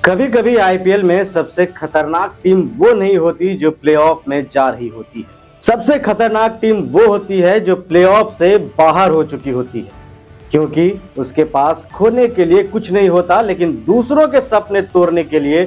कभी कभी आईपीएल में सबसे खतरनाक टीम वो नहीं होती जो प्लेऑफ में जा रही होती है। सबसे खतरनाक टीम वो होती है जो प्लेऑफ से बाहर हो चुकी होती है, क्योंकि उसके पास खोने के लिए कुछ नहीं होता, लेकिन दूसरों के सपने तोड़ने के लिए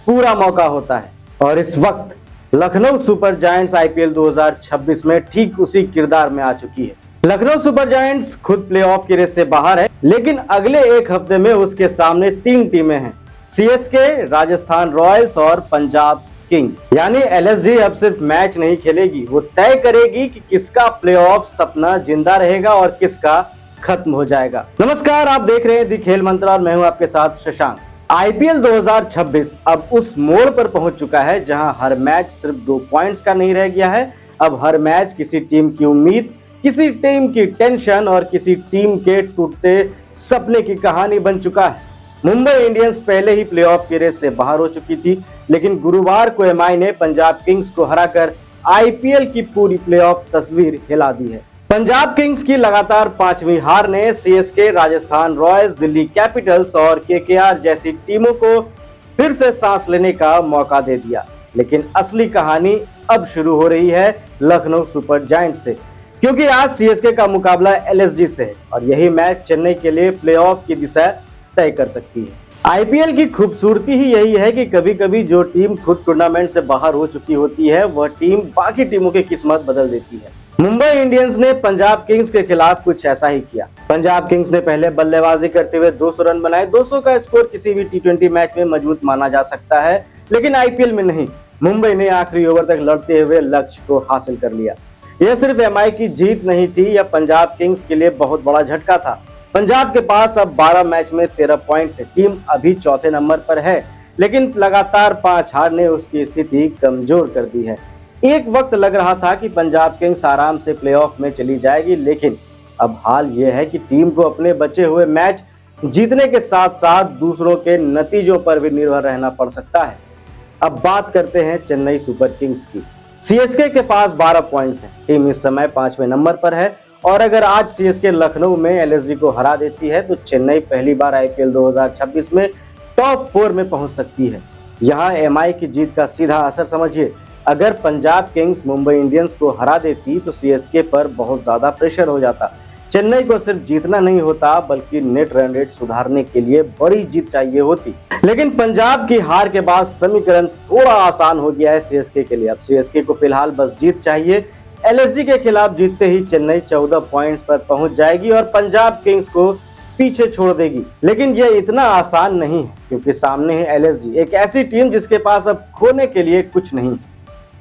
पूरा मौका होता है। और इस वक्त लखनऊ सुपर जायंट्स आईपीएल 2026 में ठीक उसी किरदार में आ चुकी है। लखनऊ सुपर जायंट्स खुद प्लेऑफ की रेस से बाहर है, लेकिन अगले एक हफ्ते में उसके सामने 3 टीमें हैं, सीएसके, राजस्थान रॉयल्स और पंजाब किंग्स। यानी एलएसजी अब सिर्फ मैच नहीं खेलेगी, वो तय करेगी कि किसका प्लेऑफ सपना जिंदा रहेगा और किसका खत्म हो जाएगा। नमस्कार, आप देख रहे हैं दी खेल मंत्र और मैं हूं आपके साथ शशांक। आईपीएल 2026 अब उस मोड़ पर पहुंच चुका है जहां हर मैच सिर्फ 2 पॉइंट्स का नहीं रह गया है। अब हर मैच किसी टीम की उम्मीद, किसी टीम की टेंशन और किसी टीम के टूटते सपने की कहानी बन चुका है। मुंबई इंडियंस पहले ही प्लेऑफ की रेस से बाहर हो चुकी थी, लेकिन गुरुवार को एमआई ने पंजाब किंग्स को हराकर आईपीएल की पूरी प्लेऑफ तस्वीर हिला दी है। पंजाब किंग्स की लगातार 5वीं हार ने CSK, Rajasthan Royals, Delhi Capitals और केकेआर जैसी टीमों को फिर से सांस लेने का मौका दे दिया। लेकिन असली कहानी अब शुरू हो रही है लखनऊ सुपर जायंट्स से, क्योंकि आज सीएसके का मुकाबला एलएसजी से है और यही मैच चेन्नई के लिए प्लेऑफ की दिशा तय कर सकती है। आईपीएल की खूबसूरती ही यही है कि कभी कभी जो टीम खुद टूर्नामेंट से बाहर हो चुकी होती है, वह टीम बाकी टीमों की किस्मत बदल देती है। मुंबई इंडियंस ने पंजाब किंग्स के खिलाफ कुछ ऐसा ही किया। पंजाब किंग्स ने पहले बल्लेबाजी करते हुए 200 रन बनाए। 200 का स्कोर किसी भी टी20 मैच में मजबूत माना जा सकता है, लेकिन आईपीएल में नहीं। मुंबई ने आखिरी ओवर तक लड़ते हुए लक्ष्य को हासिल कर लिया। यह सिर्फ एमआई की जीत नहीं थी, यह पंजाब किंग्स के लिए बहुत बड़ा झटका था। पंजाब के पास अब 12 मैच में 13 पॉइंट्स है। टीम अभी चौथे नंबर पर है, लेकिन लगातार 5 हार ने उसकी स्थिति कमजोर कर दी है। एक वक्त लग रहा था कि पंजाब किंग्स आराम से प्लेऑफ में चली जाएगी, लेकिन अब हाल यह है कि टीम को अपने बचे हुए मैच जीतने के साथ साथ दूसरों के नतीजों पर भी निर्भर रहना पड़ सकता है। अब बात करते हैं चेन्नई सुपर किंग्स की। सीएसके के पास 12 पॉइंट्स हैं। टीम इस समय 5वें नंबर पर है और अगर आज सीएसके लखनऊ में एलएसजी को हरा देती है तो चेन्नई पहली बार आईपीएल 2026 में टॉप 4 में पहुंच सकती है। यहां एमआई की जीत का सीधा असर समझिए। अगर पंजाब किंग्स मुंबई इंडियंस को हरा देती तो सीएसके पर बहुत ज्यादा प्रेशर हो जाता। चेन्नई को सिर्फ जीतना नहीं होता, बल्कि नेट रन रेट सुधारने के लिए बड़ी जीत चाहिए होती। लेकिन पंजाब की हार के बाद समीकरण थोड़ा आसान हो गया है सीएसके के लिए। अब सीएसके को फिलहाल बस जीत चाहिए। एलएसजी के खिलाफ जीतते ही चेन्नई 14 पॉइंट्स पर पहुंच जाएगी और पंजाब किंग्स को पीछे छोड़ देगी। लेकिन यह इतना आसान नहीं है, क्योंकि सामने है एलएसजी, एक ऐसी टीम जिसके पास अब खोने के लिए कुछ नहीं।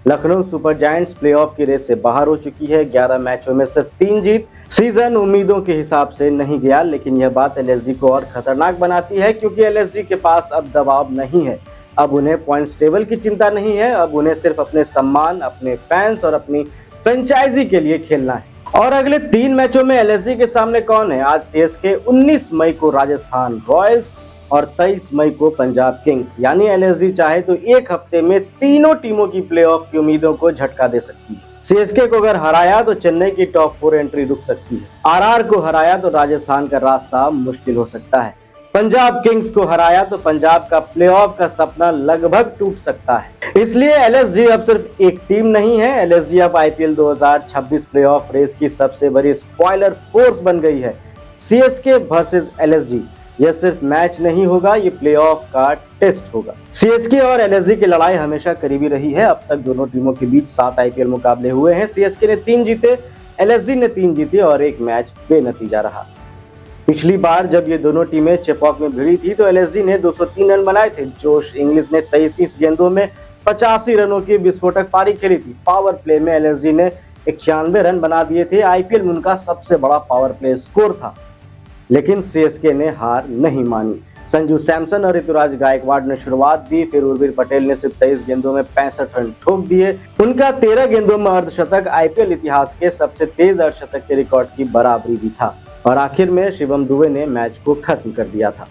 लखनऊ सुपर जायंट्स प्लेऑफ की रेस से बाहर हो चुकी है। 11 मैचों में सिर्फ 3 जीत। सीजन उम्मीदों के हिसाब से नहीं गया, लेकिन यह बात एलएसजी को और खतरनाक बनाती है, क्योंकि एलएसजी के पास अब दबाव नहीं है। अब उन्हें पॉइंट्स टेबल की चिंता नहीं है। अब उन्हें सिर्फ अपने सम्मान, अपने फैंस और अपनी फ्रेंचाइजी के लिए खेलना है। और अगले 3 मैचों में एलएसजी के सामने कौन है? आज सीएसके, 19 मई को राजस्थान रॉयल्स और 23 मई को पंजाब किंग्स। यानी एलएसजी चाहे तो एक हफ्ते में तीनों टीमों की प्लेऑफ की उम्मीदों को झटका दे सकती है। सीएसके को अगर हराया तो चेन्नई की टॉप 4 एंट्री रुक सकती है। आरआर को हराया तो राजस्थान का रास्ता मुश्किल हो सकता है। पंजाब किंग्स को हराया तो पंजाब का प्लेऑफ का सपना लगभग टूट सकता है। इसलिए एलएसजी अब सिर्फ एक टीम नहीं है। एलएसजी अब आईपीएल 2026 प्लेऑफ रेस की सबसे बड़ी स्पॉइलर फोर्स बन गई है। सीएसके वर्सेस एलएसजी, यह सिर्फ मैच नहीं होगा, ये प्लेऑफ का टेस्ट होगा। सीएसके और एलएसजी की लड़ाई हमेशा करीबी रही है। अब तक दोनों टीमों के बीच 7 आईपीएल मुकाबले हुए हैं। सीएसके ने 3 जीते, एलएसजी ने 3 जीते और एक मैच बेनतीजा रहा। पिछली बार जब ये दोनों टीमें चेपॉक में भिड़ी थी तो एलएसजी ने 203 रन बनाए थे। जोश इंग्लिश ने 33 गेंदों में 85 रनों की विस्फोटक पारी खेली थी। पावर प्ले में एलएसजी ने 91 रन बना दिए थे। आईपीएल में उनका सबसे बड़ा पावर प्ले स्कोर था, लेकिन सीएसके ने हार नहीं मानी। संजू सैमसन और ऋतुराज गायकवाड़ ने शुरुआत दी, फिर उर्विल पटेल ने सिर्फ 23 गेंदों में 65 रन ठोक दिए। उनका 13 गेंदों में अर्धशतक आईपीएल इतिहास के सबसे तेज अर्धशतक के रिकॉर्ड की बराबरी भी था। और आखिर में शिवम दुबे ने मैच को खत्म कर दिया था।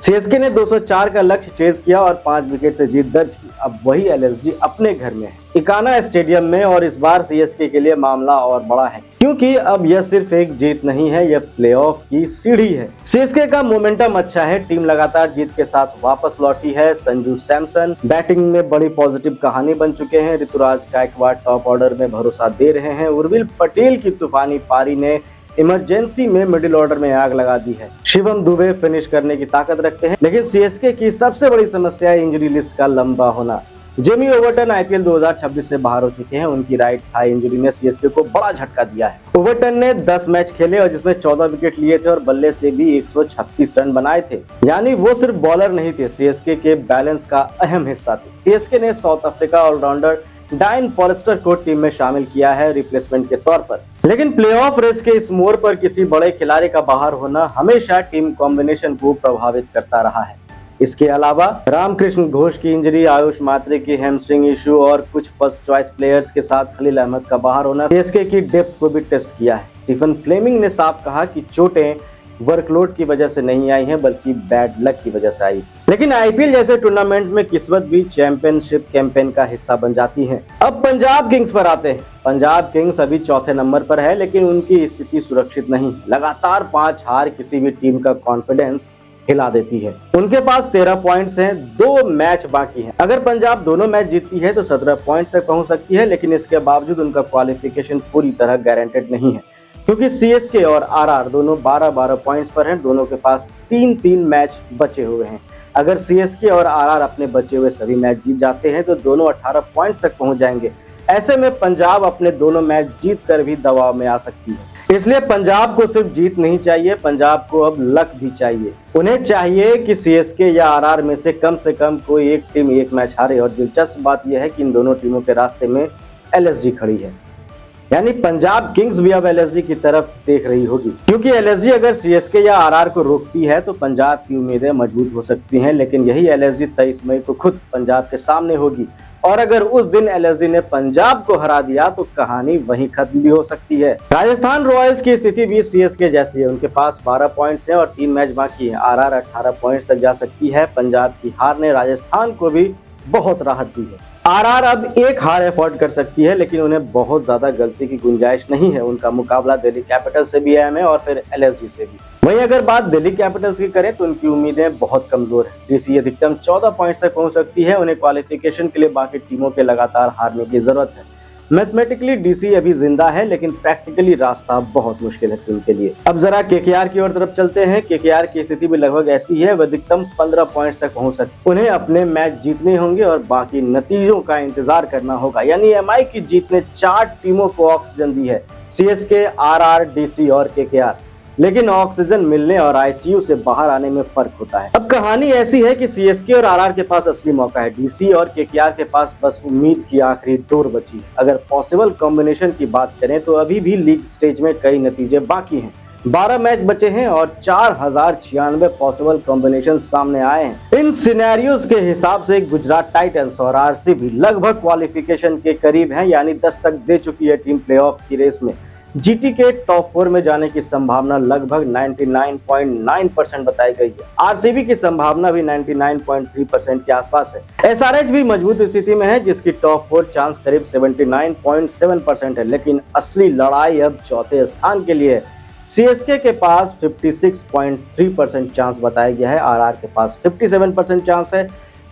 सीएसके ने 204 का लक्ष्य चेज किया और 5 विकेट से जीत दर्ज की। अब वही एलएसजी अपने घर में है, इकाना स्टेडियम में, और इस बार सीएसके के लिए मामला और बड़ा है क्योंकि अब यह सिर्फ एक जीत नहीं है, यह प्लेऑफ की सीढ़ी है। सीएसके का मोमेंटम अच्छा है, टीम लगातार जीत के साथ वापस लौटी है। संजू सैमसन बैटिंग में बड़ी पॉजिटिव कहानी बन चुके हैं। ऋतुराज गायकवाड़ टॉप ऑर्डर में भरोसा दे रहे हैं। उर्विल पटेल की तूफानी पारी ने इमरजेंसी में मिडिल ऑर्डर में आग लगा दी है। शिवम दुबे फिनिश करने की ताकत रखते हैं, लेकिन सीएसके की सबसे बड़ी समस्या है इंजरी लिस्ट का लंबा होना। जेमी ओवर्टन आईपीएल 2026 से बाहर हो चुके हैं। उनकी राइट थाई इंजरी ने सीएसके को बड़ा झटका दिया है। ओवर्टन ने 10 मैच खेले और जिसमें 14 विकेट लिए थे और बल्ले से भी 136 रन बनाए थे, यानी वो सिर्फ बॉलर नहीं थे, सीएसके के बैलेंस का अहम हिस्सा थे। सीएसके ने South Africa allrounder Dian Forrester को टीम में शामिल किया है रिप्लेसमेंट के तौर पर। लेकिन प्लेऑफ रेस के इस मोड़ पर किसी बड़े खिलाड़ी का बाहर होना हमेशा टीम कॉम्बिनेशन को प्रभावित करता रहा है। इसके अलावा रामकृष्ण घोष की इंजरी, आयुष मात्रे की हैमस्ट्रिंग इशू और कुछ फर्स्ट चॉइस प्लेयर्स के साथ खलील अहमद का बाहर होना सीएसके की डेप्थ को भी टेस्ट किया है। स्टीफन फ्लेमिंग ने साफ कहा कि चोटें वर्कलोड की वजह से नहीं आई हैं, बल्कि बैड लक की वजह से आई। लेकिन आईपीएल जैसे टूर्नामेंट में किस्मत भी चैंपियनशिप कैंपेन का हिस्सा बन जाती है। अब पंजाब किंग्स पर आते हैं। पंजाब किंग्स अभी चौथे नंबर पर है, लेकिन उनकी स्थिति सुरक्षित नहीं। लगातार 5 हार किसी भी टीम का कॉन्फिडेंस हिला देती है। उनके पास 13 पॉइंट्स हैं, 2 मैच बाकी हैं। अगर पंजाब दोनों मैच जीतती है तो 17 पॉइंट तक पहुंच सकती है, लेकिन इसके बावजूद उनका क्वालिफिकेशन पूरी तरह गारंटेड नहीं है, क्योंकि सीएसके और आरआर दोनों 12-12 पॉइंट्स पर हैं। दोनों के पास 3-3 मैच बचे हुए हैं। अगर सीएसके और आरआर अपने बचे हुए सभी मैच जीत जाते हैं तो दोनों 18 पॉइंट तक पहुंच जाएंगे। ऐसे में पंजाब अपने दोनों मैच जीत कर भी दबाव में आ सकती है। इसलिए पंजाब को सिर्फ जीत नहीं चाहिए, पंजाब को अब लक भी चाहिए। उन्हें चाहिए कि सीएसके या आरआर में से कम कोई एक टीम एक मैच हारे। और दिलचस्प बात यह है कि इन दोनों टीमों के रास्ते में एलएसजी खड़ी है, यानी पंजाब किंग्स भी अब एलएसजी की तरफ देख रही होगी, क्योंकि एलएसजी अगर सीएसके या आरआर को रोकती है तो पंजाब की उम्मीदें मजबूत हो सकती हैं। लेकिन यही एलएसजी 23 मई को खुद पंजाब के सामने होगी, और अगर उस दिन एलएसजी ने पंजाब को हरा दिया तो कहानी वहीं खत्म भी हो सकती है। राजस्थान रॉयल्स की स्थिति भी सीएसके जैसी है। उनके पास 12 पॉइंट्स हैं और 3 मैच बाकी है। आरआर 18 पॉइंट्स तक जा सकती है। पंजाब की हार ने राजस्थान को भी बहुत राहत दी है। आरआर अब एक हार अफोर्ड कर सकती है, लेकिन उन्हें बहुत ज्यादा गलती की गुंजाइश नहीं है। उनका मुकाबला दिल्ली कैपिटल से भी अहम है और फिर एलएसजी से भी। वहीं अगर बात दिल्ली कैपिटल्स की करें तो उनकी उम्मीदें बहुत कमजोर है। डीसी अधिकतम 14 पॉइंट्स तक पहुंच सकती है। उन्हें क्वालिफिकेशन के लिए बाकी टीमों के लगातार हारने की जरूरत है। मैथमेटिकली डीसी अभी जिंदा है, लेकिन प्रैक्टिकली रास्ता बहुत मुश्किल है टीम के लिए। अब जरा केकेआर की ओर तरफ चलते हैं। केकेआर की स्थिति भी लगभग ऐसी है। वह अधिकतम 15 पॉइंट्स तक पहुंच सकती। उन्हें अपने मैच जीतने होंगे और बाकी नतीजों का इंतजार करना होगा। यानी एमआई की जीत ने 4 टीमों को ऑक्सीजन दी है, सीएसके, आरआर, डीसी और केकेआर। लेकिन ऑक्सीजन मिलने और आईसीयू से बाहर आने में फर्क होता है। अब कहानी ऐसी है कि सीएसके और आरआर के पास असली मौका है। डीसी और केकेआर के पास बस उम्मीद की आखिरी डोर बची है। अगर पॉसिबल कॉम्बिनेशन की बात करें तो अभी भी लीग स्टेज में कई नतीजे बाकी हैं। 12 मैच बचे हैं और 4096 पॉसिबल कॉम्बिनेशन सामने आए हैं। इन सिनेरियोज के हिसाब से गुजरात टाइटंस और आरसीबी लगभग क्वालिफिकेशन के करीब हैं, यानी दस्तक दे चुकी है टीम प्लेऑफ की रेस में। जीटी के टॉप 4 में जाने की संभावना लगभग 99.9% बताई गई है। आरसीबी की संभावना भी 99.3% के आसपास है। एसआरएच भी मजबूत स्थिति में है, जिसकी टॉप 4 चांस करीब 79.7% है। लेकिन असली लड़ाई अब चौथे स्थान के लिए है। सीएसके के पास 56.3% चांस बताया गया है। आरआर के पास 57% चांस है।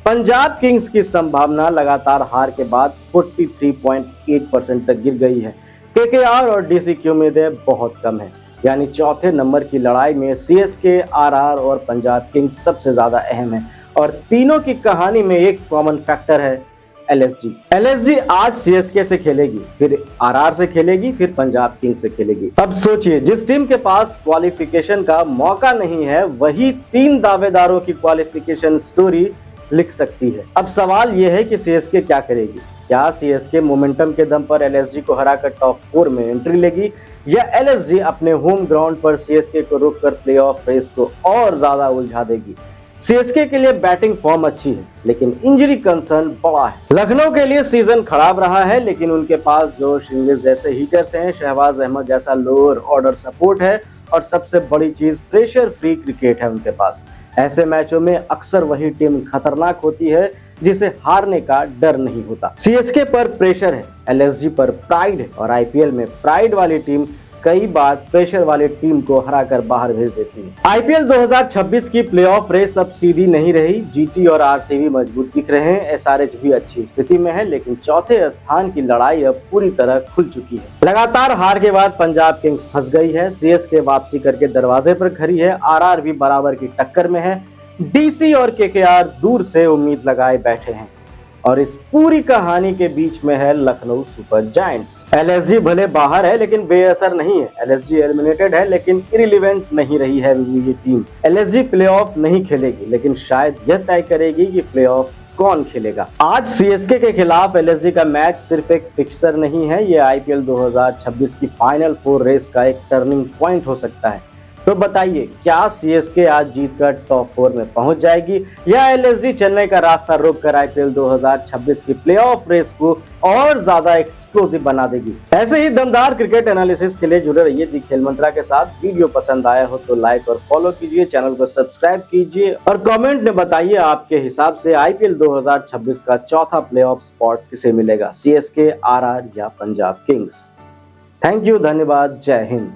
पंजाब किंग्स की संभावना लगातार हार के बाद 43.8% तक गिर गई है। केकेआर और डीसी की उम्मीदें बहुत कम है, यानी चौथे नंबर की लड़ाई में सीएसके, आरआर और पंजाब किंग्स सबसे ज्यादा अहम है। और तीनों की कहानी में एक कॉमन फैक्टर है, एलएसजी। एलएसजी आज सीएसके से खेलेगी, फिर आरआर से खेलेगी, फिर पंजाब किंग्स से खेलेगी। अब सोचिए, जिस टीम के पास क्वालिफिकेशन का मौका नहीं है, वही 3 दावेदारों की क्वालिफिकेशन स्टोरी लिख सकती है। अब सवाल यह है कि सीएसके क्या करेगी। क्या सीएसके मोमेंटम के दम पर एलएसजी को हराकर टॉप 4 में एंट्री लेगी, या एलएसजी अपने होम ग्राउंड पर सीएसके को रोककर प्लेऑफ रेस को और ज्यादा उलझा देगी। सीएसके के लिए बैटिंग फॉर्म अच्छी है, लेकिन इंजरी कंसर्न बड़ा है। लखनऊ के लिए सीजन खराब रहा है, लेकिन उनके पास जोश इंग्लिश जैसे हिटर्स हैं, शहबाज अहमद जैसा लोअर ऑर्डर सपोर्ट है, और सबसे बड़ी चीज प्रेशर फ्री क्रिकेट है उनके पास। ऐसे मैचों में अक्सर वही टीम खतरनाक होती है जिसे हारने का डर नहीं होता। सीएसके पर प्रेशर है, एलएसजी पर प्राइड है और आईपीएल में प्राइड वाली टीम कई बार प्रेशर वाली टीम को हराकर बाहर भेज देती है। आईपीएल 2026 की प्लेऑफ रेस अब सीधी नहीं रही। जीटी और आरसीबी मजबूत दिख रहे हैं, एसआरएच भी अच्छी स्थिति में है, लेकिन चौथे स्थान की लड़ाई अब पूरी तरह खुल चुकी है। लगातार हार के बाद पंजाब किंग्स फंस गई है, सीएसके वापसी करके दरवाजे पर खड़ी है, आरआर भी बराबर की टक्कर में है, डीसी और केकेआर दूर से उम्मीद लगाए बैठे हैं और इस पूरी कहानी के बीच में है लखनऊ सुपर जायंट्स। एलएसजी भले बाहर है लेकिन बेअसर नहीं है। एलएसजी एलिमिनेटेड है लेकिन इररिलेवेंट नहीं रही है ये टीम। एलएसजी प्लेऑफ नहीं खेलेगी लेकिन शायद यह तय करेगी कि प्लेऑफ कौन खेलेगा। आज सीएसके के खिलाफ एलएसजी का मैच सिर्फ एक फिक्सर नहीं है, ये आईपीएल 2026 की फाइनल 4 रेस का एक टर्निंग पॉइंट हो सकता है। तो बताइए, क्या सीएसके आज जीतकर टॉप 4 में पहुंच जाएगी या एलएसजी चेन्नई का रास्ता रोककर आईपीएल 2026 की प्लेऑफ रेस को और ज्यादा एक्सप्लोसिव बना देगी। ऐसे ही दमदार क्रिकेट एनालिसिस के लिए जुड़े रहिए दी खेल मंत्रा के साथ। वीडियो पसंद आया हो तो लाइक और फॉलो कीजिए, चैनल को सब्सक्राइब कीजिए और कमेंट में बताइए आपके हिसाब से आईपीएल 2026 का चौथा प्लेऑफ स्पॉट किसे मिलेगा, सीएसके, आरआर या पंजाब किंग्स। थैंक यू, धन्यवाद, जय हिंद।